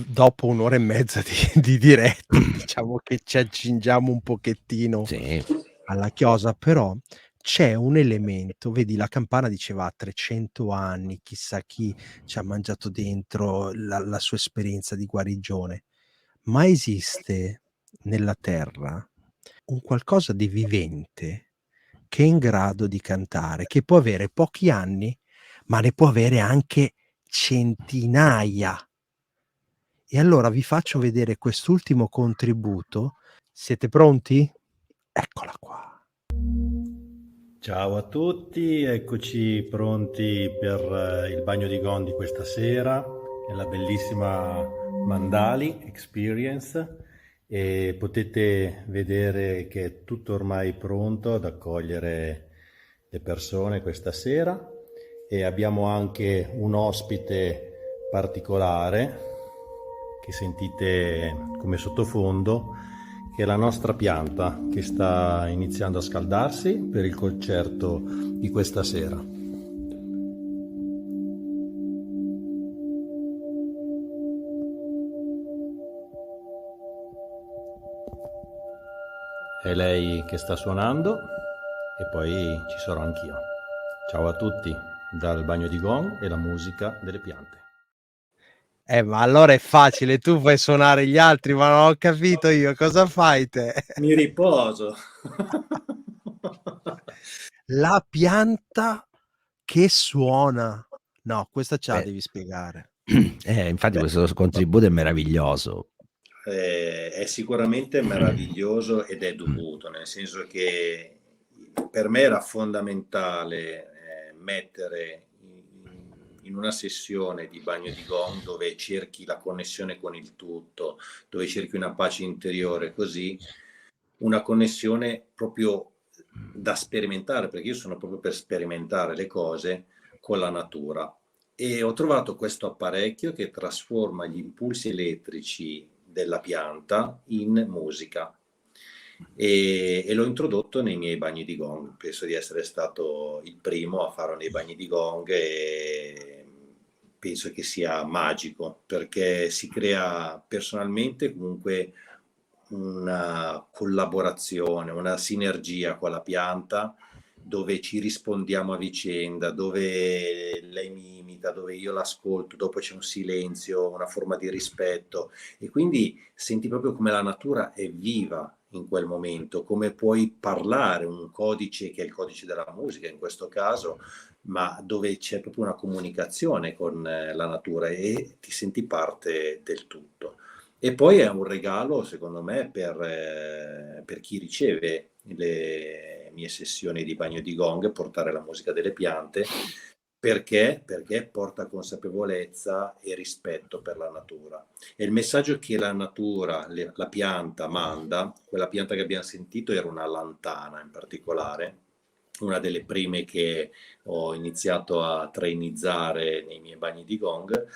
dopo 1 ora e mezza di diretta, diciamo che ci accingiamo un pochettino Sì. alla chiosa, però c'è un elemento, vedi la campana diceva ha 300 anni, chissà chi ci ha mangiato dentro la sua esperienza di guarigione, ma esiste nella terra un qualcosa di vivente che è in grado di cantare, che può avere pochi anni, ma ne può avere anche centinaia. E allora vi faccio vedere quest'ultimo contributo. Siete pronti? Eccola qua. Ciao a tutti, eccoci pronti per il bagno di Gondi questa sera e la bellissima Mandali Experience, e potete vedere che è tutto ormai pronto ad accogliere le persone questa sera, e abbiamo anche un ospite particolare che sentite come sottofondo, che è la nostra pianta che sta iniziando a scaldarsi per il concerto di questa sera. È lei che sta suonando e poi ci sarò anch'io. Ciao a tutti dal bagno di gong e la musica delle piante. Ma allora è facile, tu fai suonare gli altri, ma non ho capito io, cosa fai te? Mi riposo. La pianta che suona. No, questa ce la Beh, devi spiegare. infatti Beh, questo contributo è meraviglioso. è sicuramente meraviglioso ed è dovuto, nel senso che per me era fondamentale mettere in una sessione di bagno di gong, dove cerchi la connessione con il tutto, dove cerchi una pace interiore, così una connessione proprio da sperimentare, perché io sono proprio per sperimentare le cose con la natura. E ho trovato questo apparecchio che trasforma gli impulsi elettrici della pianta in musica, e l'ho introdotto nei miei bagni di gong. Penso di essere stato il primo a farlo nei bagni di gong, e penso che sia magico, perché si crea personalmente comunque una collaborazione, una sinergia con la pianta, dove ci rispondiamo a vicenda, dove lei mi imita, dove io l'ascolto, dopo c'è un silenzio, una forma di rispetto, e quindi senti proprio come la natura è viva in quel momento, come puoi parlare un codice che è il codice della musica in questo caso, ma dove c'è proprio una comunicazione con la natura e ti senti parte del tutto. E poi è un regalo, secondo me, per chi riceve le mie sessioni di bagno di gong, portare la musica delle piante, perché porta consapevolezza e rispetto per la natura. E il messaggio che la natura, la pianta manda, quella pianta che abbiamo sentito era una lantana in particolare, una delle prime che ho iniziato a trainizzare nei miei bagni di gong.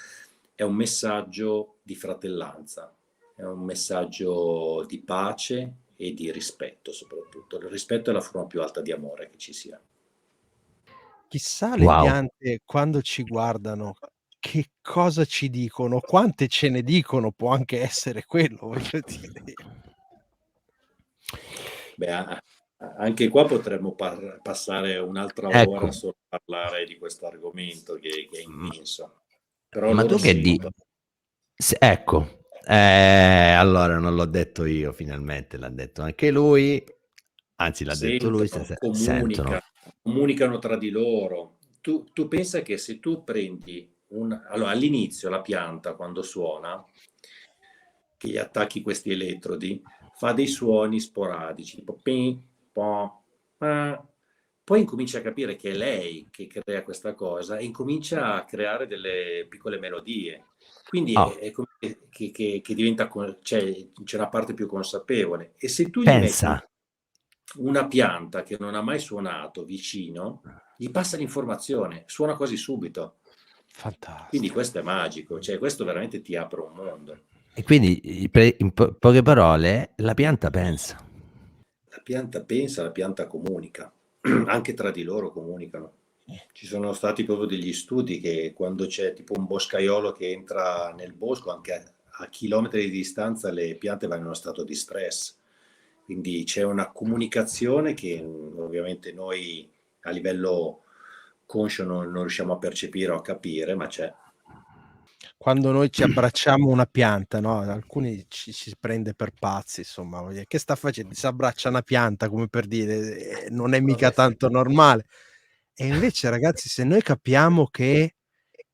È un messaggio di fratellanza, è un messaggio di pace e di rispetto soprattutto. Il rispetto è la forma più alta di amore che ci sia. Chissà le Wow. piante quando ci guardano che cosa ci dicono, quante ce ne dicono, può anche essere quello, voglio dire. Beh, anche qua potremmo passare un'altra ora Ecco, solo a parlare di questo argomento che è m immenso, però ma loro tu che sentono. ecco, allora non l'ho detto io finalmente, l'ha detto anche lui, anzi l'ha detto lui, Sentono, sentono. comunicano tra di loro. Tu pensa che se tu prendi allora, all'inizio la pianta quando suona, che gli attacchi questi elettrodi, fa dei suoni sporadici, tipo pin, po, pa. Poi incomincia a capire che è lei che crea questa cosa e incomincia a creare delle piccole melodie. Quindi Oh, è come che diventa, c'è una parte più consapevole. E se tu gli metti pensa. una pianta che non ha mai suonato vicino, gli passa l'informazione, suona quasi subito. Quindi Fantastico. questo è magico, cioè questo veramente ti apre un mondo. E quindi in poche parole la pianta pensa. La pianta pensa, la pianta comunica, anche tra di loro comunicano. Ci sono stati proprio degli studi che quando c'è tipo un boscaiolo che entra nel bosco, anche a chilometri di distanza le piante vanno in uno stato di stress. Quindi c'è una comunicazione che ovviamente noi a livello conscio non riusciamo a percepire o a capire, ma c'è. Quando noi ci abbracciamo una pianta, no, alcuni ci prende per pazzi, insomma, voglio dire, che sta facendo? Si abbraccia una pianta come per dire, non è mica tanto normale. E invece ragazzi, se noi capiamo che,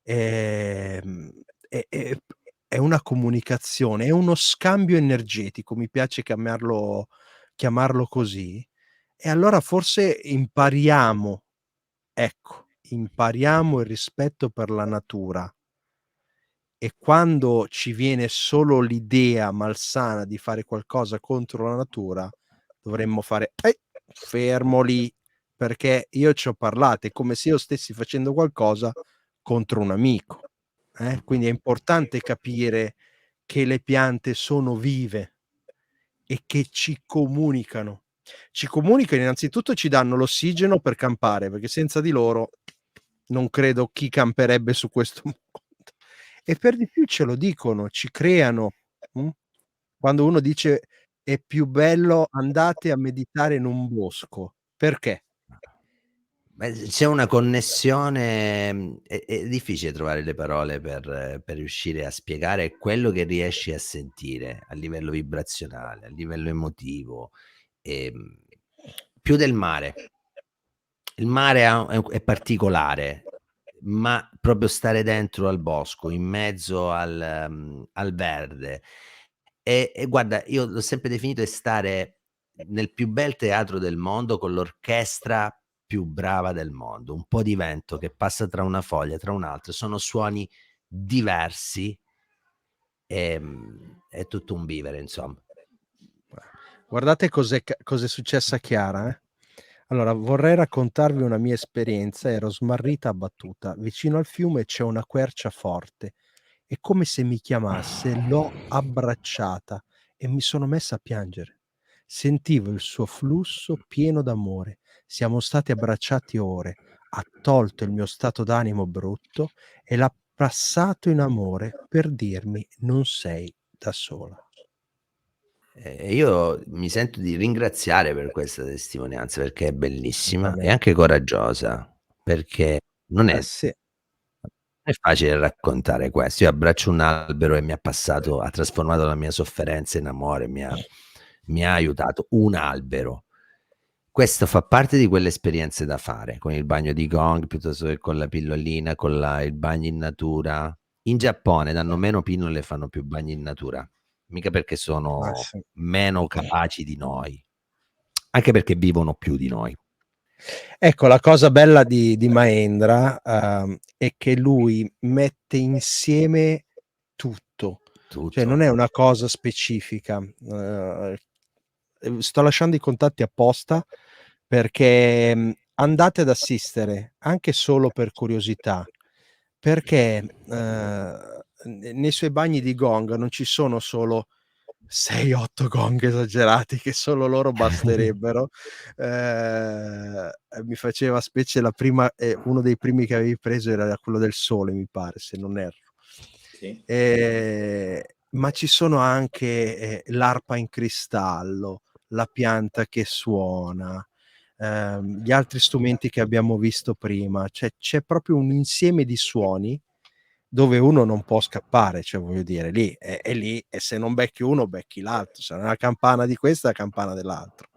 è una comunicazione, è uno scambio energetico, mi piace chiamarlo così, e allora forse impariamo il rispetto per la natura. E quando ci viene solo l'idea malsana di fare qualcosa contro la natura, dovremmo fare: fermo lì, perché io ci ho parlato, è come se io stessi facendo qualcosa contro un amico, quindi è importante capire che le piante sono vive e che ci comunicano. Ci comunicano innanzitutto, ci danno l'ossigeno per campare, perché senza di loro non credo chi camperebbe su questo mondo. E per di più ce lo dicono, ci creano, quando uno dice: "È più bello andate a meditare in un bosco." Perché? Beh, c'è una connessione, è difficile trovare le parole per riuscire a spiegare quello che riesci a sentire a livello vibrazionale, a livello emotivo, ehm, più del mare. Il mare è particolare, ma proprio stare dentro al bosco, in mezzo al verde. E guarda, io l'ho sempre definito è stare nel più bel teatro del mondo con l'orchestra più brava del mondo. Un po' di vento che passa tra una foglia, tra un'altra, sono suoni diversi, è tutto un vivere insomma. Guardate cos'è successo a Chiara, eh. Allora, vorrei raccontarvi una mia esperienza. Ero smarrita, abbattuta. Vicino al fiume c'è una quercia forte. È come se mi chiamasse, l'ho abbracciata e mi sono messa a piangere. Sentivo il suo flusso pieno d'amore. Siamo stati abbracciati ore. Ha tolto il mio stato d'animo brutto e l'ha passato in amore per dirmi: "Non sei da sola." Io mi sento di ringraziare per questa testimonianza, perché è bellissima e Assolutamente. anche coraggiosa, perché non è Sì. è facile raccontare questo. Io abbraccio un albero e ha trasformato la mia sofferenza in amore, mi ha aiutato. Un albero. Questo fa parte di quelle esperienze da fare, con il bagno di gong, piuttosto che con la pillolina, con il bagno in natura. In Giappone danno meno pillole e fanno più bagni in natura, mica perché sono Sì. meno capaci di noi, anche perché vivono più di noi. Ecco, la cosa bella di Mahendra, è che lui mette insieme tutto, cioè non Tutto. è una cosa specifica. Sto lasciando i contatti apposta perché, andate ad assistere, anche solo per curiosità, perché, nei suoi bagni di gong non ci sono solo 6, 8 gong esagerati che solo loro basterebbero. Mi faceva specie la prima, uno dei primi che avevi preso era quello del sole, mi pare, se non erro. Sì. Ma ci sono anche, l'arpa in cristallo, la pianta che suona, gli altri strumenti che abbiamo visto prima, cioè c'è proprio un insieme di suoni dove uno non può scappare, cioè voglio dire lì è lì, e se non becchi uno becchi l'altro, se non è la campana di questo è la campana dell'altro.